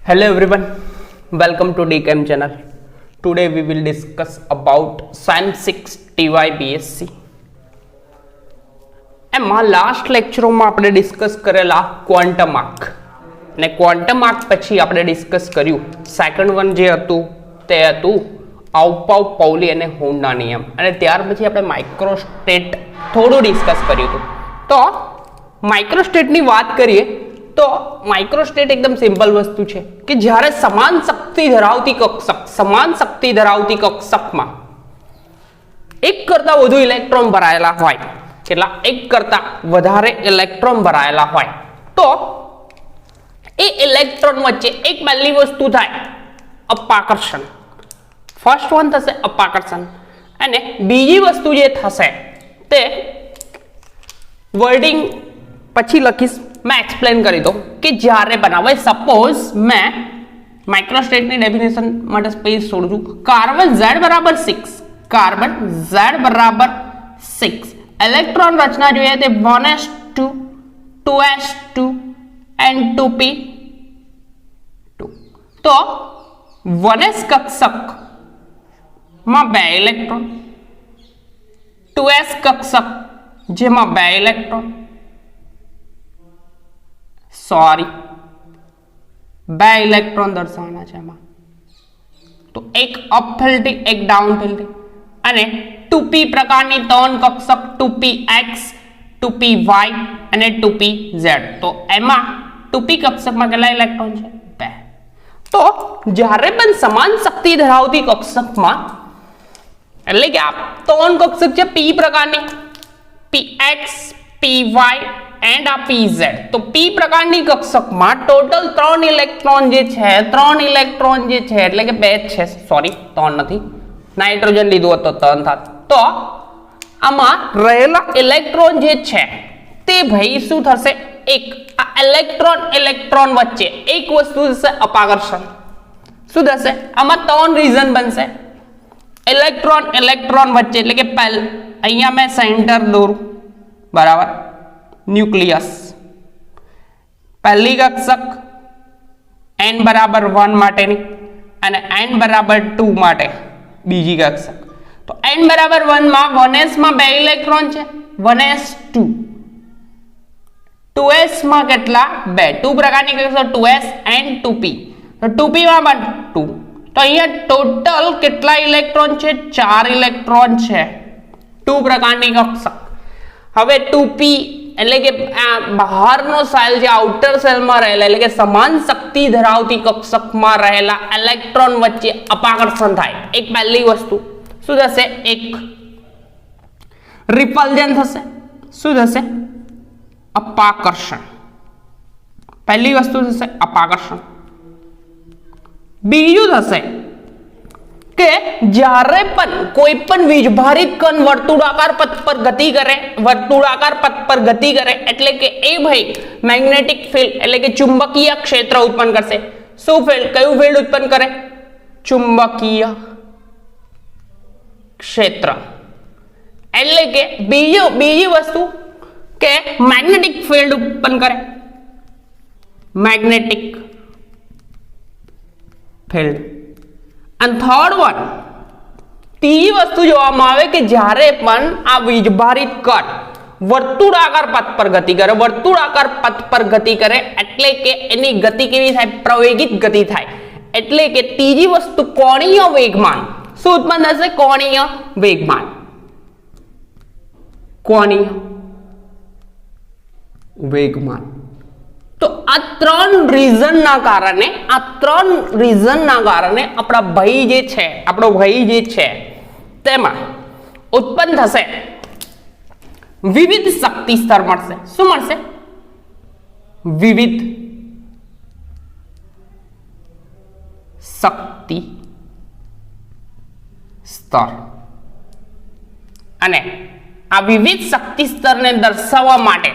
Hello everyone, welcome to DChem channel. Today we will discuss about Sem 6 TY BSc. એમાં last લેક્ચરોમાં આપણે discuss કરેલા quantum arc અને quantum arc પછી આપણે discuss કર્યું સેકન્ડ વન જે હતું તે હતું આઉપાઉ પાઉલી અને હોર્નના નિયમ અને ત્યાર પછી આપણે માઇક્રોસ્ટેટ થોડું ડિસ્કસ કર્યું હતું. તો માઇક્રોસ્ટેટની વાત કરીએ તો માઇક્રોસ્ટેટ એકદમ સિમ્પલ વસ્તુ છે કે જ્યારે સમાન શક્તિ ધરાવતી કક્ષકમાં એક કરતા વધુ ઇલેક્ટ્રોન ભરાયેલા હોય, કેટલા એક કરતા વધારે ઇલેક્ટ્રોન ભરાયેલા હોય તો એ ઇલેક્ટ્રોન વચ્ચે એક પહેલી વસ્તુ થાય અપાકર્ષણ. ફર્સ્ટ વન થશે અપાકર્ષણ અને બીજી વસ્તુ જે થશે તે વર્ડિંગ પછી લખીશ, मैं एक्सप्लेन કરી દઉં કે જ્યારે બનાવે સપોઝ मैं માઇક્રોસ્ટેટની ડેફિનેશન માટે સ્પેસ છોડું છું. કાર્બન Z બરાબર 6 ઇલેક્ટ્રોન રચના જોઈએ તે 1s2 2s2 and 2p2. તો 1s કક્ષક માં 2 ઇલેક્ટ્રોન, 2s કક્ષક જેમાં 2 ઇલેક્ટ્રોન, सॉरी 2 इलेक्ट्रॉन दर्शावना है एम तो एक अपफिल्डिंग एक डाउनफिल्डिंग અને 2p પ્રકારની ત્રણ કક્ષક 2px 2py અને 2pz. તો એમાં 2p કક્ષકમાં કેટલા ઇલેક્ટ્રોન છે? 2. તો જ્યારે પણ સમાન શક્તિ ધરાવતી કક્ષકમાં એટલે કે આ ત્રણ કક્ષક છે p પ્રકારની px py एंड आ pz. तो p પ્રકારની કક્ષકમાં ટોટલ 3 ઇલેક્ટ્રોન જે છે એટલે કે 2 છે, સોરી 3 નથી, નાઇટ્રોજન લીધું તો 3 થાત. તો આમાં રહેલા ઇલેક્ટ્રોન જે છે તે ભાઈ શું થશે? એક આ ઇલેક્ટ્રોન વચ્ચે એક વસ્તુ થશે અપાકર્ષણ. શું થશે? આમાં 3 રીઝન બનશે ઇલેક્ટ્રોન વચ્ચે, એટલે કે અહીંયા મેં સેન્ટર દોરું બરાબર, ન્યુક્લિયસ પહેલી કક્ષક n બરાબર 1 માટેની અને n બરાબર 2 માટે બીજી કક્ષક. તો n બરાબર 1 માં 1s માં 2 ઇલેક્ટ્રોન છે, 1s2 2s માં કેટલા? 2 પ્રકારની કક્ષક 2s and 2p. તો 2p માં 2. તો અહીંયા ટોટલ કેટલા ઇલેક્ટ્રોન છે? 4 ઇલેક્ટ્રોન છે 2 પ્રકારની કક્ષક. હવે 2p એટલે કે આ બહારનો સેલ જે આઉટર સેલમાં રહેલા એટલે કે સમાન શક્તિ ધરાવતી કક્ષકમાં રહેલા ઇલેક્ટ્રોન વચ્ચે અપાકર્ષણ થાય. એક પહેલી વસ્તુ શું થશે? એક રિપલ્જન થશે. શું થશે? અપાકર્ષણ. પહેલી વસ્તુ થશે અપાકર્ષણ. બીજું થશે કે જ્યારે પણ કોઈ પણ વીજભારિત કણ વર્તુળાકાર પથ પર ગતિ કરે એટલે કે એ ભાઈ મેગ્નેટિક ફિલ્ડ એટલે કે ચુંબકીય ક્ષેત્ર ઉત્પન્ન કરશે. શું ફિલ્ડ? કયું ફિલ્ડ ઉત્પન્ન કરે? ચુંબકીય ક્ષેત્ર. એટલે કે બીજી વસ્તુ કે મેગ્નેટિક ફિલ્ડ ઉત્પન્ન કરે, મેગ્નેટિક ફિલ્ડ. અને થર્ડ વન ત્રીજી વસ્તુ જોવામાં આવે કે જ્યારે પણ આ વીજભારિત કણ વર્તુળાકાર પથ પર ગતિ કરે એટલે કે એની ગતિ કેવી થાય? પ્રવેગિત ગતિ થાય. એટલે કે ત્રીજી વસ્તુ કોણીય વેગમાન. શું ઉત્પન્ન થશે? કોણીય વેગમાન. તો આ ત્રણ રીઝનના કારણે આપણો ભાઈ જે છે તેમાં ઉત્પન્ન થશે વિવિધ શક્તિ સ્તર મળશે. શું મળશે? વિવિધ શક્તિ સ્તર. અને આ વિવિધ શક્તિ સ્તરને દર્શાવવા માટે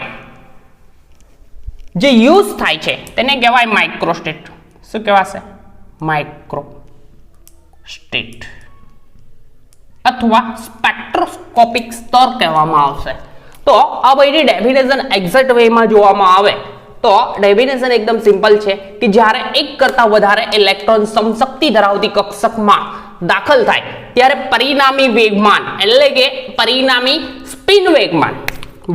જે યુઝ થાય છે તેને કહેવાય માઇક્રોસ્ટેટ. શું કહેવાશે? માઇક્રોસ્ટેટ અથવા સ્પેક્ટ્રોસ્કોપિક સ્તર કહેવામાં આવશે. તો આ બધી ડેફિનેશન એક્ઝેક્ટ વેમાં જોવામાં આવે તો ડેફિનેશન એકદમ સિમ્પલ છે કે જ્યારે એક કરતા વધારે ઇલેક્ટ્રોન સમશક્તિ ધરાવતી કક્ષકમાં દાખલ થાય ત્યારે પરિણામી વેગમાન એટલે કે પરિણામી સ્પિન વેગમાન,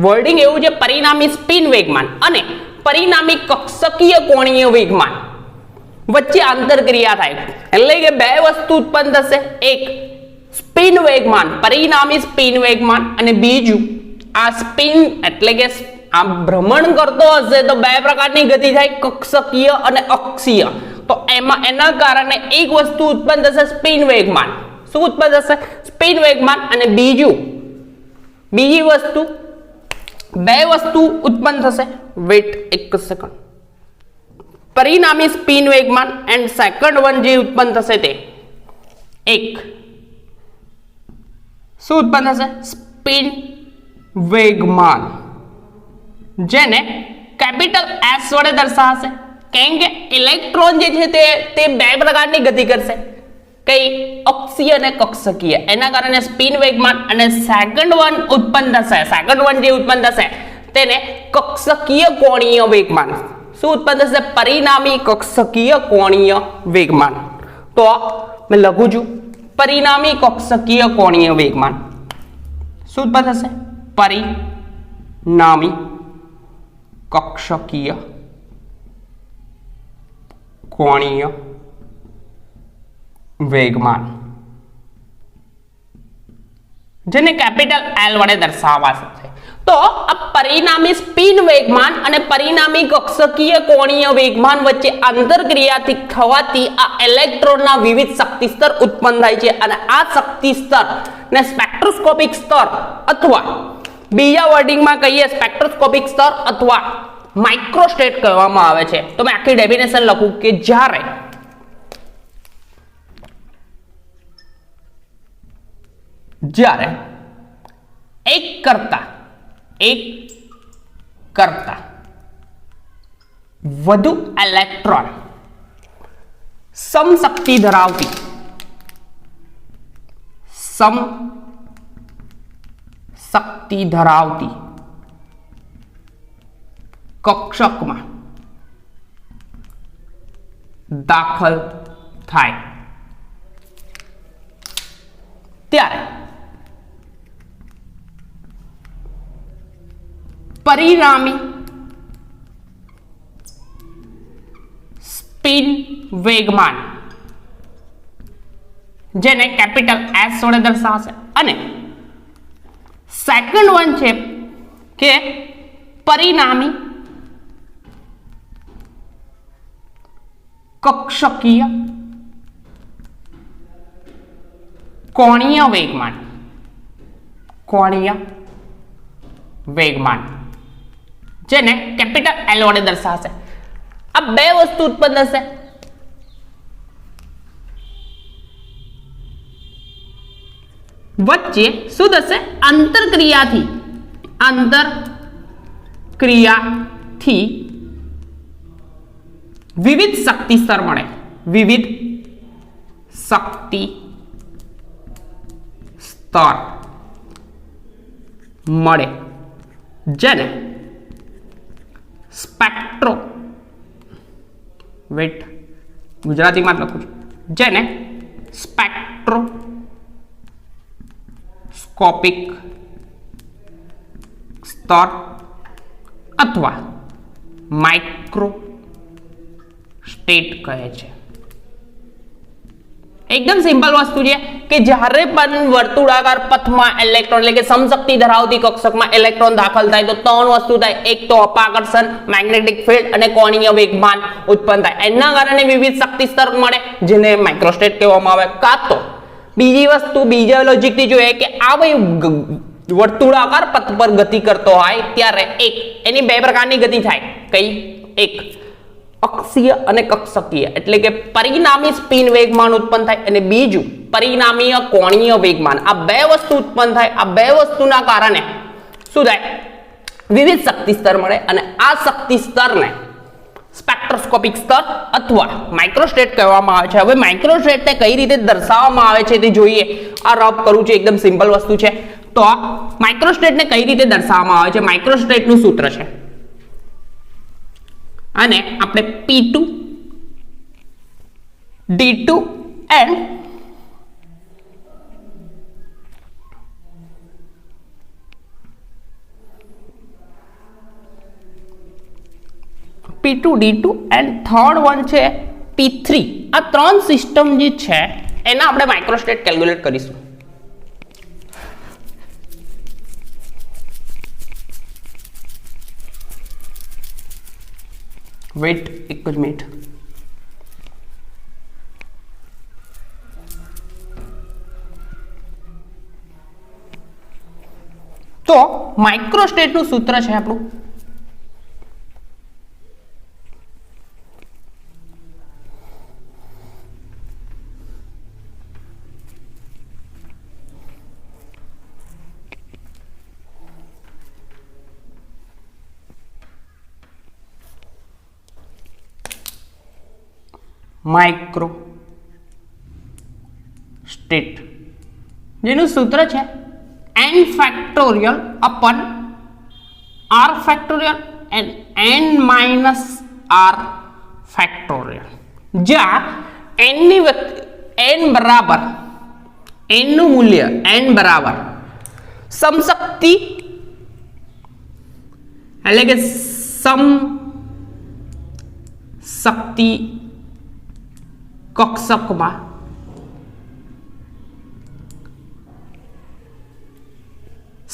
વર્ડિંગ એવું છે, પરિણામી સ્પિન વેગમાન અને પરિણામી કક્ષકીય કોણીય વેગમાન વચ્ચે આંતરક્રિયા થાય એટલે કે બે વસ્તુ ઉત્પન્ન થશે, એક સ્પિન વેગમાન, પરિણામી સ્પિન વેગમાન અને બીજું આ સ્પિન એટલે કે આ ભ્રમણ કરતો હશે તો બે પ્રકારની ગતિ થાય, કક્ષકીય અને અક્ષીય. તો એમાં એના કારણે એક વસ્તુ ઉત્પન્ન થશે સ્પિન વેગમાન. શું ઉત્પન્ન થશે? સ્પિન વેગમાન. અને બીજી વસ્તુ બે વસ્તુ ઉત્પન્ન થશે. વેટ એક સેકન્ડ. પરિણામી સ્પિન વેગમાન એન્ડ સેકન્ડ વન જે ઉત્પન્ન થશે તે એક શું ઉત્પન્ન થશે? સ્પિન વેગમાન, જેને કેપિટલ S વડે દર્શાવશે. કેમ કે ઇલેક્ટ્રોન જે છે તે બે પ્રકારની ગતિ કરશે, કઈ? અક્ષીય અને કક્ષકીય. એના કારણે સ્પિન વેગમાન અને સેકન્ડ વન ઉત્પન્ન થશે. સેકન્ડ વન જે ઉત્પન્ન થશે તેને કક્ષકીય કોણીય વેગમાન. શું ઉત્પન્ન થશે? પરિણામી કક્ષકીય કોણીય વેગમાન. તો મેં લખું છું પરિણામી કક્ષકીય કોણીય વેગમાન. શું ઉત્પન્ન થશે? પરિણામી કક્ષકીય કોણીય વેગમાન, જેને કેપિટલ L વડે દર્શાવાશે. તો આ પરિણામી સ્પિન વેગમાન અને પરિણામી કક્ષકીય કોણીય વેગમાન વચ્ચે આંતરક્રિયાથી થવાથી આ ઇલેક્ટ્રોનના વિવિધ શક્તિ સ્તર ઉત્પન્ન થાય છે અને આ શક્તિ સ્તર ને સ્પેક્ટ્રોસ્કોપિક સ્તર અથવા બીજા વર્ડિંગમાં કહીએ સ્પેક્ટ્રોસ્કોપિક સ્તર અથવા માઇક્રોસ્ટેટ કહેવામાં આવે છે. તો મેં આખી ડેફિનેશન લખું કે જ્યારે એક કરતા વધુ ઇલેક્ટ્રોન સમશક્તિ ધરાવતી કક્ષકમાં દાખલ થાય ત્યારે પરિણામી સ્પિન વેગમાન, જેને કેપિટલ S વડે દર્શાવશે, અને સેકન્ડ વન છે કે પરિણામી કક્ષકીય કોણીય વેગમાન, જેને કેપિટલ L વડે દર્શાવશે. આ બે વસ્તુ ઉત્પન્ન થશે. વચ્ચે શું થશે? આંતરક્રિયાથી વિવિધ શક્તિ સ્તર મળે. વિવિધ શક્તિ સ્તર મળે, જેને ગુજરાતીમાં લખું છું, જેને સ્પેક્ટ્રોસ્કોપિક સ્તર અથવા માઇક્રોસ્ટેટ કહે છે. એકદમ સિમ્પલ વસ્તુ છે કે જ્યારે પણ વર્તુળાકાર પથમાં ઇલેક્ટ્રોન એટલે કે સમશક્તિ ધરાવતી કક્ષકમાં ઇલેક્ટ્રોન દાખલ થાય તો ત્રણ વસ્તુ થાય. એક તો અપાકર્ષણ, મેગ્નેટિક ફિલ્ડ અને કોણીય વેગમાન ઉત્પન્ન થાય. એના કારણે વિવિધ શક્તિ સ્તર મળે, જેને માઇક્રોસ્ટેટ કહેવામાં આવે. કાં તો બીજી વસ્તુ બીજા લોજિકથી જોઈએ કે આ વર્તુળાકાર પથ પર ગતિ કરતો હોય ત્યારે એની બે પ્રકારની ગતિ થાય. કઈ? એક અક્ષીય અને કક્ષકીય એટલે કે પરિણામી સ્પિન વેગમાન ઉત્પન્ન થાય અને બીજું પરિણામીય કોણીય વેગમાન. આ બે વસ્તુ ઉત્પન્ન થાય. આ બે વસ્તુના કારણે શું થાય? વિવિધ શક્તિ સ્તર મળે અને આ શક્તિ સ્તરને સ્પેક્ટ્રોસ્કોપિક સ્તર અથવા માઇક્રોસ્ટેટ કહેવામાં આવે છે. હવે માઇક્રોસ્ટેટને કઈ રીતે દર્શાવવામાં આવે છે તે જોઈએ. આ રફ કરું છું, એકદમ સિમ્પલ વસ્તુ છે. તો માઇક્રોસ્ટેટને કઈ રીતે દર્શાવવામાં આવે છે? માઇક્રોસ્ટેટનું સૂત્ર છે અને આપણે P2 D2 and P2 D2 and third one છે P3. આ ત્રણ સિસ્ટમ જે છે એના આપણે માઇક્રોસ્ટેટ કેલ્ક્યુલેટ કરીશું. વેઇટ એક જ મિનિટ. તો માઇક્રોસ્ટેટનું સૂત્ર છે આપણું માઇક્રો સ્ટેટ, જેનું સૂત્ર છે n factorial upon r factorial and n minus r factorial, જ્યાં n બરાબર n નું મૂલ્ય n બરાબર સમશક્તિ એટલે કે સમશક્તિ કક્ષકમાં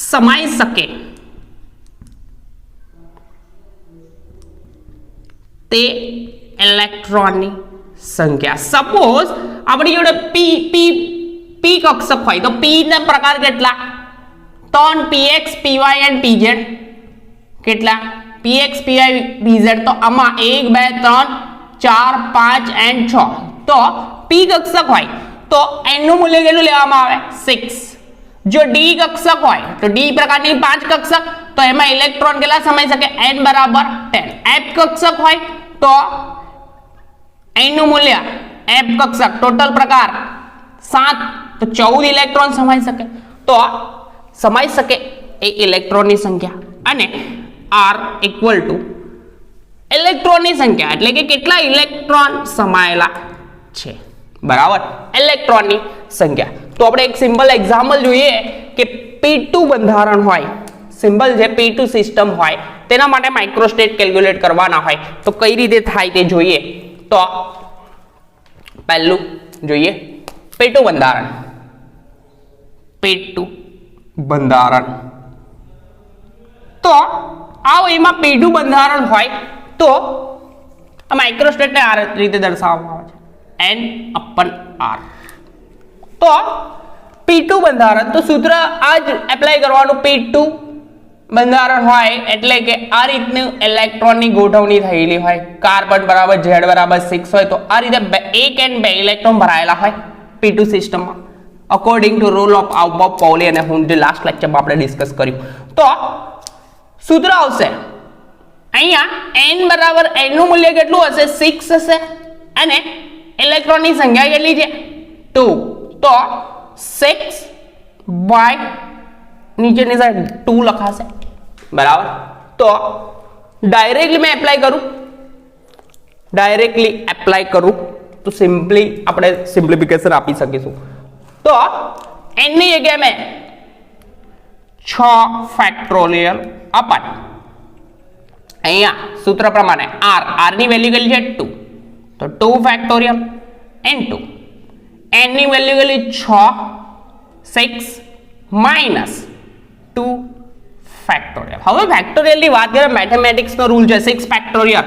સમાઈ શકે તે ઇલેક્ટ્રોનની સંખ્યા. સપોઝ આપણી જોડે p કક્ષક હોય તો p ના પ્રકાર કેટલા? 3 px py and pz. કેટલા? px py pz. તો આમાં 1 2 3 4 5 and 6. તો p કક્ષક હોય તો n નું મૂલ્ય કેટલું લેવામાં આવે? 6. જો d કક્ષક હોય તો d પ્રકારની 5 કક્ષક તો એમાં ઇલેક્ટ્રોન કેટલા સમાઈ શકે? n બરાબર 10. f કક્ષક હોય તો n નું મૂલ્ય f કક્ષક ટોટલ પ્રકાર 7 તો 14 ઇલેક્ટ્રોન સમાઈ શકે. તો સમાઈ શકે એ ઇલેક્ટ્રોનની સંખ્યા અને r ઇક્વલ ટુ ઇલેક્ટ્રોનની સંખ્યા એટલે કે કેટલા ઇલેક્ટ્રોન સમાયેલા છે, બરાબર, ઇલેક્ટ્રોનની સંખ્યા. તો આપણે એક સિમ્પલ એક્ઝામ્પલ જોઈએ કે P2 બંધારણ હોય, સિમ્પલ જે P2 સિસ્ટમ હોય તેના માટે માઇક્રોસ્ટેટ કેલ્ક્યુલેટ કરવાના હોય તો કઈ રીતે થાય તે જોઈએ. તો પહેલું જોઈએ P2 બંધારણ. P2 બંધારણ તો આવો એમાં P2 બંધારણ હોય તો માઇક્રોસ્ટેટને આ રીતે દર્શાવવામાં આવે છે n/r. તો P2 બંધારણ તો સૂત્ર આ જ એપ્લાય કરવાનું. P2 બંધારણ હોય એટલે કે આ રીતનું ઇલેક્ટ્રોનની ગોઠવણી થયેલી હોય, કાર્બન બરાબર z બરાબર 6 હોય તો આ રીતે 1 and 2 ઇલેક્ટ્રોન ભરાયેલા હોય P2 સિસ્ટમમાં according to rule of Pauli અને હું જે લાસ્ટ લેક્ચરમાં આપણે ડિસ્કસ કર્યું. તો સૂત્ર આવશે અહીંયા n બરાબર n નું મૂલ્ય કેટલું હશે? 6 હશે અને ઇલેક્ટ્રોનની સંખ્યા કેટલી છે? 2. તો 6 બાય નીચેની સાઈડ 2 લખાશે, બરાબર. તો ડાયરેક્ટલી એપ્લાય કરું તો સિમ્પલી આપણે સિમ્પ્લિફિકેશન આપી શકીશું. તો n ની જગ્યાએ મેં 6 ફેક્ટોરિયલ અપન અહીંયા સૂત્ર પ્રમાણે r ની વેલ્યુ કેટલી છે? 2. તો 2 ફેક્ટોરિયલ ઇન્ટુ n ની વેલ્યુ કેટલી? 6 માઇનસ 2 ફેક્ટોરિયલ. હવે ફેક્ટોરિયલની વાત કરીએ, મેથેમેટિક્સનો રૂલ છે 6 ફેક્ટોરિયલ.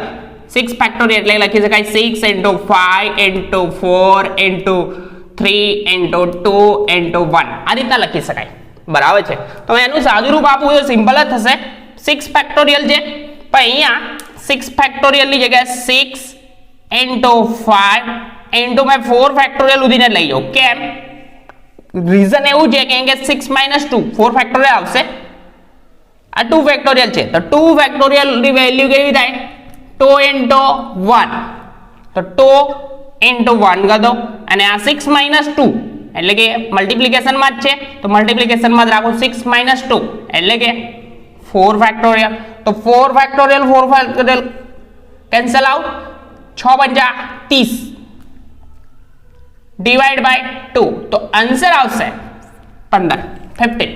6 ફેક્ટોરિયલ એટલે લખી શકાય 6 into 5 into 4 into 3 into 2 into 1 આ રીતના લખી શકાય, બરાબર છે. તો એનું સાદું રૂપ આપવું તો સિમ્પલ જ થશે 6 ફેક્ટોરિયલ છે, પણ અહીંયા 6 ફેક્ટોરિયલ ની જગ્યાએ 6 into 5 into મેં 4 ફેક્ટોરિયલ ઉધીને લઈ જાઉં. કેમ? રીઝન એવું છે કે 6 minus 2 4 ફેક્ટોરિયલ આવશે, આ 2 ફેક્ટોરિયલ છે તો 2 ફેક્ટોરિયલ ની વેલ્યુ કેવી થાય? 2 into 1 તો 2 into 1 कर दो અને આ 6 minus 2 એટલે કે મલ્ટીપ્લિકેશન માં જ છે તો મલ્ટીપ્લિકેશન માં જ રાખો 6 minus 2 એટલે કે 4 ફેક્ટોરિયલ. તો 4 ફેક્ટોરિયલ કેન્સલ આઉટ 6 पंजा 30 डिवाइड बाय 2 तो आंसर આવશે 15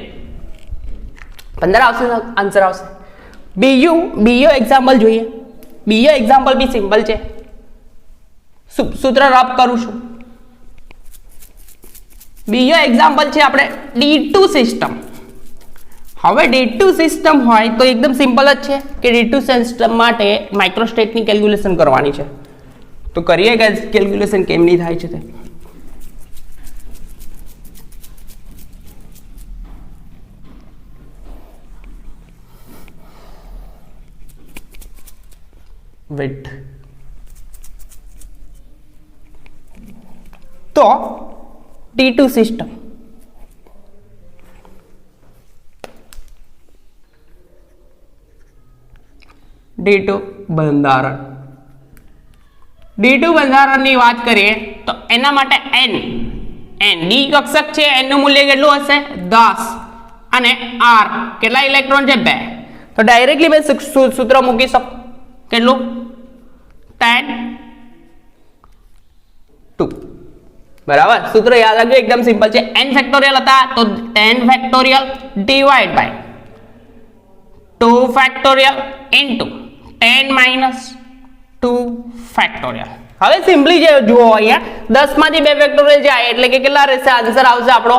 આન્સર આવશે. બીજો એક્ઝામ્પલ જોઈએ. બીજો એક્ઝામ્પલ બી સિમ્પલ છે. સૂત્ર રબ કરું છું. બીજો એક્ઝામ્પલ છે આપણે D2 સિસ્ટમ. હવે D2 સિસ્ટમ હોય તો એકદમ સિમ્પલ જ છે કે D2 સિસ્ટમ માટે માઇક્રોસ્ટેટની કેલ્ક્યુલેશન કરવાની છે. તો કરીએ કે કેલ્ક્યુલેશન કેમની થાય છે તે. वेट तो D2 सिस्टम D2 બંધારણ ની વાત કરીએ તો એના માટે n ડી કક્ષક છે. n નું મૂલ્ય કેટલું હશે 10 અને r કેટલા ઇલેક્ટ્રોન છે 2. તો ડાયરેક્ટલી મેં સૂત્ર મૂકી શકું કેટલું 10 2 બરાબર. સૂત્ર યાદ રાખજો એકદમ સિમ્પલ છે. n ફેક્ટોરિયલ હતા તો 10 factorial divide by 2 factorial into 10 minus 2 factorial. હવે સિમ્પલી જે જુઓ અહીંયા 10 માંથી 2 ફેક્ટોરિયલ જાય એટલે કે કેટલા રહેશે આન્સર આવશે આપણો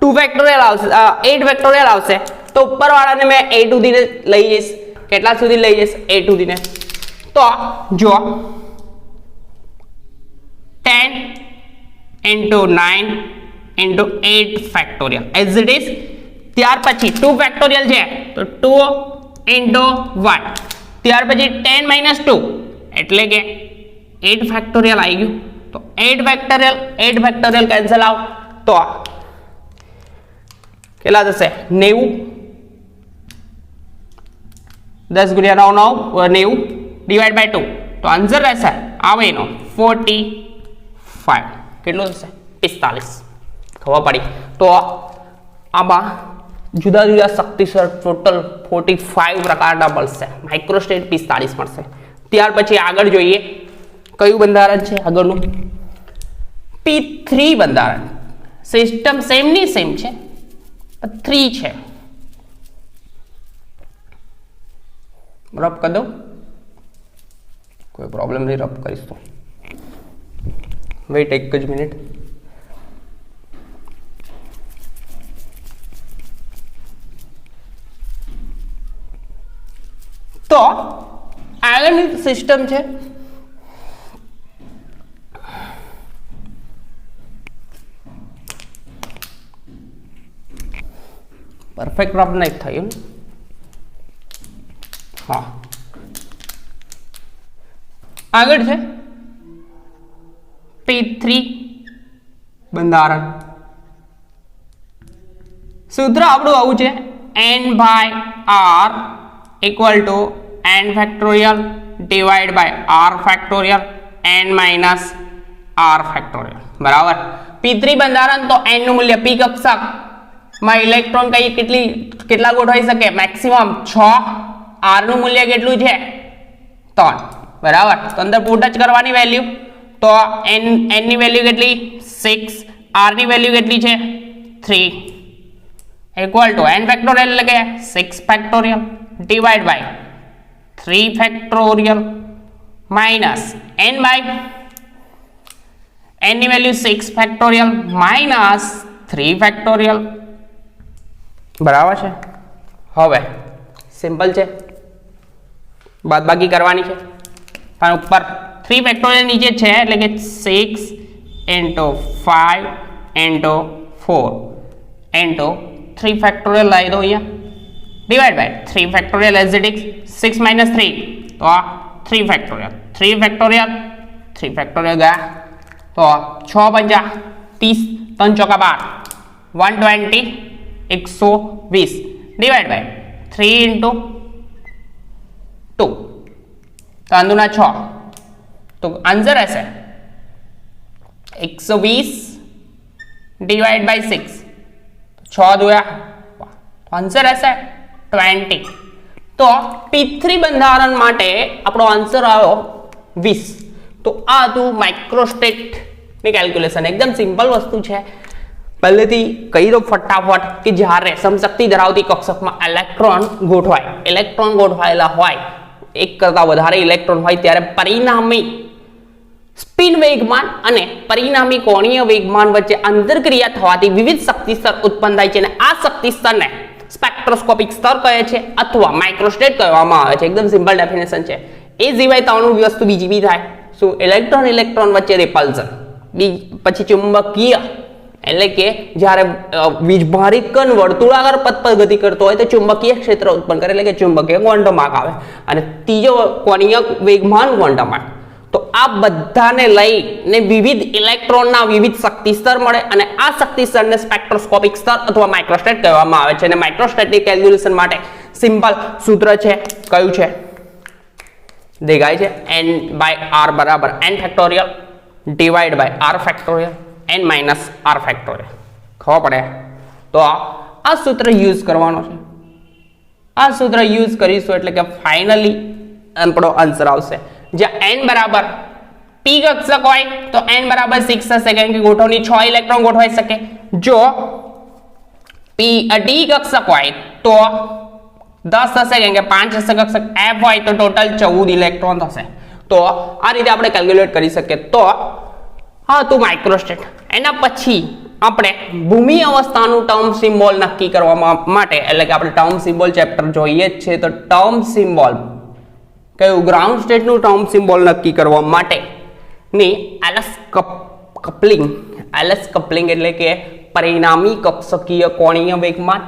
2 ફેક્ટોરિયલ આવશે 8 ફેક્ટોરિયલ આવશે. તો ઉપરવાળાને મેં 8 સુધીને લઈ જઈશ. કેટલા સુધી લઈ જઈશ 8 સુધીને. તો જો 10 into 9 into 8 factorial as it is. ત્યાર પછી 2 ફેક્ટોરિયલ છે તો 2 into 1. ત્યાર પછી 10 minus 2 એટલે કે 8 ફેક્ટોરિયલ આવી ગયું. તો 8 ફેક્ટોરિયલ કેન્સલ આઉટ. તો કેટલા થશે 90 10 ગુણ્યા 9 90 ડિવાઇડ બાય 2 તો આન્સર રહેશે આવે એનો 45. કેટલું થશે 45. ખબર પડી. તો આમાં જુદા જુદા શક્તિસ્તર ટોટલ 45 પ્રકારના મળશે. માઇક્રોસ્ટેટ 45 મળશે. ત્યાર પછી આગળ જોઈએ કયું બંધારણ છે આગળનું P3 બંધારણ. સિસ્ટમ સેમની સેમ છે 3 છે. રબ કરી દઉં કોઈ પ્રોબ્લેમ નહીં. રબ કરીશ તો વેઇટ એક જ મિનિટ. તો આગળની સિસ્ટમ છે પરફેક્ટ રબ નહીં થયું. હા આગળ છે P3 બંધારણ. સૂત્ર આપણું આવું છે n/r equal to n factorial divided by r factorial n minus r factorial. બરાબર. P3 બંધારણ તો n નું મૂલ્ય p કક્ષક માં ઇલેક્ટ્રોન કેટલા ગોઠવાઈ શકે મેક્સિમમ 6. r નું મૂલ્ય કેટલું છે 3. બરાબર. તો અંદર પુટ જ કરવાની વેલ્યુ. તો n ની વેલ્યુ કેટલી 6 r ની વેલ્યુ કેટલી છે 3 equal to n factorial એટલે કે 6 factorial divided by 3 factorial minus n ની વેલ્યુ 6 factorial minus 3 factorial. બરાબર છે. હવે સિમ્પલ છે બાદબાકી કરવાની છે પણ ઉપર 3 ફેક્ટોરિયલ નીચે છે એટલે કે 6 into 5 into 4 into 3 ફેક્ટોરિયલ લઈ દો અહીંયા divide by 3 factorial as it is 6 minus 3 તો આ 3 ફેક્ટોરિયલ 3 ફેક્ટોરિયલ 3 ફેક્ટોરિયલ ગયા તો 6 પંજા 30 3 ચોકા 12 120 120 ડિવાઇડ બાય 3 into 2 તો અંદરના 6 તો આન્સર હશે 120 ડિવાઇડ બાય 6 6 દુયા આન્સર હશે 20. તો P3 બંધારણ માટે આપણો આન્સર આવ્યો 20. તો આ હતું માઇક્રોસ્ટેટની કેલ્ક્યુલેશન. એકદમ સિમ્પલ વસ્તુ છે. પહેલેથી કહી દો ફટાફટ કે જ્યારે સમશક્તિ ધરાવતી કક્ષકમાં ઇલેક્ટ્રોન ગોઠવાયેલા હોય, એક કરતા વધારે ઇલેક્ટ્રોન હોય, ત્યારે પરિણામી સ્પિન વેગમાન અને પરિણામી કોણીય વેગમાન વચ્ચે આંતરક્રિયા થવાથી વિવિધ શક્તિ સ્તર ઉત્પન્ન થાય છે અને આ શક્તિ સ્તરને સ્પેક્ટ્રોસ્કોપિક સ્તર કહે છે અથવા માઇક્રોસ્ટેટ કહેવામાં આવે છે. એકદમ સિમ્પલ ડેફિનેશન છે. એ સિવાય ત્રણ વસ્તુ બીજી બી થાય. શું? ઇલેક્ટ્રોન વચ્ચે રિપલ્ઝન, પછી ચુંબકીય એટલે કે જ્યારે વીજભારિત કણ વર્તુળાકાર પથ પર ગતિ કરતો હોય તો ચુંબકીય ક્ષેત્ર ઉત્પન્ન કરે એટલે કે ચુંબકીય ક્વોન્ટમ આંક આવે. અને ત્રીજો કોણીય વેગમાન ક્વોન્ટમ આંક. તો આ બધાને લઈને વિવિધ ઇલેક્ટ્રોનના વિવિધ શક્તિ સ્તર મળે અને આ શક્તિ સ્તરને સ્પેક્ટ્રોસ્કોપિક સ્તર અથવા માઇક્રોસ્ટેટ કહેવામાં આવે છે. અને માઇક્રોસ્ટેટની કેલ્ક્યુલેશન માટે સિમ્પલ સૂત્ર છે, કયું છે? દેખાય છે? n/r બરાબર n factorial divide by r factorial n minus r factorial. ખબર પડે? તો આ સૂત્ર યુઝ કરવાનો છે. આ સૂત્ર યુઝ કરીશું એટલે કે ફાઇનલી આપણો આન્સર આવશે. જ્યાં n બરાબર p કક્ષક હોય તો n બરાબર 6 થશે, કારણ કે ગોઠવણી 6 ઇલેક્ટ્રોન ગોઠવાઈ શકે. જો p d કક્ષક હોય તો 10 થશે, કારણ કે 5 હશે કક્ષક. f હોય તો ટોટલ 14 ઇલેક્ટ્રોન થશે. તો આ રીતે આપણે કેલ્ક્યુલેટ કરી શકીએ. તો હા તો માઇક્રોસ્ટેટ. એના પછી આપણે ભૂમિ અવસ્થાનું ટર્મ સિમ્બોલ નક્કી કરવા માટે, એટલે કે આપણે ટર્મ સિમ્બોલ ચેપ્ટર જોઈએ જ છે, તો ટર્મ સિમ્બોલ કયું? ગ્રાઉન્ડ સ્ટેટનું ટર્મ સિમ્બોલ નક્કી કરવા માટે ની એલએસ કપલિંગ એટલે કે પરિણામી કક્ષકીય કોણીય વેગમાન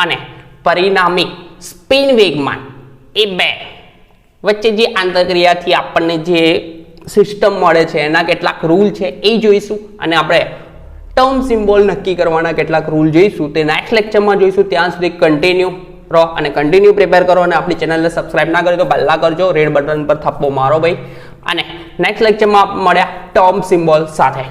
અને પરિણામી સ્પિન વેગમાન, એ બે વચ્ચે જે આંતરક્રિયાથી આપણને જે સિસ્ટમ મળે છે એના કેટલાક રૂલ છે એ જોઈશું. અને આપણે ટર્મ સિમ્બોલ નક્કી કરવાના કેટલાક રૂલ જોઈશું, તે નેક્સ્ટ લેક્ચરમાં જોઈશું. ત્યાં સુધી કન્ટિન્યુ રહો અને કન્ટિન્યુ પ્રિપેર કરો. અને આપણી ચેનલને સબસ્ક્રાઇબ ના કરી તો પહેલા કરજો, રેડ બટન પર થપ્પો મારો ભાઈ. અને નેક્સ્ટ લેક્ચરમાં મળ્યા ટર્મ સિમ્બોલ સાથે.